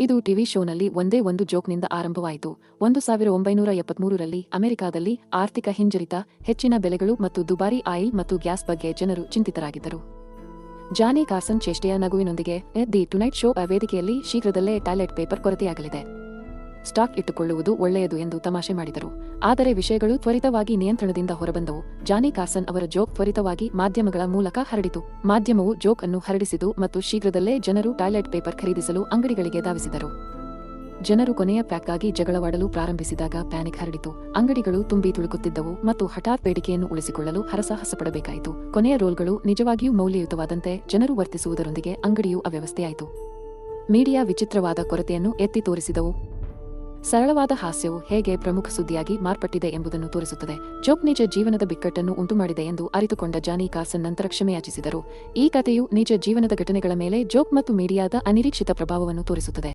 ಇದು ಟಿವಿ ಶೋನಲ್ಲಿ ಒಂದೇ ಒಂದು ಜೋಕ್ನಿಂದ ಆರಂಭವಾಯಿತು. 1973ರಲ್ಲಿ ಅಮೆರಿಕಾದಲ್ಲಿ ಆರ್ಥಿಕ ಹಿಂಜರಿತ, ಹೆಚ್ಚಿನ ಬೆಲೆಗಳು ಮತ್ತು ದುಬಾರಿ ಆಯಿಲ್ ಮತ್ತು ಗ್ಯಾಸ್ ಬಗ್ಗೆ ಜನರು ಚಿಂತಿತರಾಗಿದ್ದರು. ಜಾನಿ ಕಾರ್ಸನ್ ಚೇಷ್ಟೆಯ ನಗುವಿನೊಂದಿಗೆ ದಿ ಟುನೈಟ್ ಶೋ ವೇದಿಕೆಯಲ್ಲಿ ಶೀಘ್ರದಲ್ಲೇ ಟಾಯ್ಲೆಟ್ ಪೇಪರ್ ಕೊರತೆಯಾಗಲಿದೆ. ಸ್ಟಾಕ್ ಇಟ್ಟುಕೊಳ್ಳುವುದು ಒಳ್ಳೆಯದು ಎಂದು ತಮಾಷೆ ಮಾಡಿದರು. ಆದರೆ ವಿಷಯಗಳು ತ್ವರಿತವಾಗಿ ನಿಯಂತ್ರಣದಿಂದ ಹೊರಬಂದವು. ಜಾನಿ ಕಾರ್ಸನ್ ಅವರ ಜೋಕ್ ತ್ವರಿತವಾಗಿ ಮಾಧ್ಯಮಗಳ ಮೂಲಕ ಹರಡಿತು. ಮಾಧ್ಯಮವು ಜೋಕ್ ಅನ್ನು ಹರಡಿಸಿತು ಮತ್ತು ಶೀಘ್ರದಲ್ಲೇ ಜನರು ಟಾಯ್ಲೆಟ್ ಪೇಪರ್ ಖರೀದಿಸಲು ಅಂಗಡಿಗಳಿಗೆ ಧಾವಿಸಿದರು. ಜನರು ಕೊನೆಯ ಪ್ಯಾಕ್ಗಾಗಿ ಜಗಳವಾಡಲು ಪ್ರಾರಂಭಿಸಿದಾಗ ಪ್ಯಾನಿಕ್ ಹರಡಿತು. ಅಂಗಡಿಗಳು ತುಂಬಿ ತುಳುಕುತ್ತಿದ್ದವು ಮತ್ತು ಹಠಾತ್ ಬೇಡಿಕೆಯನ್ನು ಉಳಿಸಿಕೊಳ್ಳಲು ಹರಸಾಹಸಪಡಬೇಕಾಯಿತು. ಕೊನೆಯ ರೋಲ್ಗಳು ನಿಜವಾಗಿಯೂ ಮೌಲ್ಯಯುತವಾದಂತೆ ಜನರು ವರ್ತಿಸುವುದರೊಂದಿಗೆ ಅಂಗಡಿಯು ಅವ್ಯವಸ್ಥೆಯಾಯಿತು. ಮೀಡಿಯಾ ವಿಚಿತ್ರವಾದ ಕೊರತೆಯನ್ನು ಎತ್ತಿ ತೋರಿಸಿದವು. ಸರಳವಾದ ಹಾಸ್ಯವು ಹೇಗೆ ಪ್ರಮುಖ ಸುದ್ದಿಯಾಗಿ ಮಾರ್ಪಟ್ಟಿದೆ ಎಂಬುದನ್ನು ತೋರಿಸುತ್ತದೆ. ಜೋಕ್ ನಿಜ ಜೀವನದ ಬಿಕ್ಕಟ್ಟನ್ನು ಉಂಟುಮಾಡಿದೆ ಎಂದು ಅರಿತುಕೊಂಡ ಜಾನಿ ಕಾರ್ಸನ್ ನಂತರ ಕ್ಷಮೆಯಾಚಿಸಿದರು. ಈ ಕಥೆಯು ನಿಜ ಜೀವನದ ಘಟನೆಗಳ ಮೇಲೆ ಜೋಕ್ ಮತ್ತು ಮೀಡಿಯಾದ ಅನಿರೀಕ್ಷಿತ ಪ್ರಭಾವವನ್ನು ತೋರಿಸುತ್ತದೆ.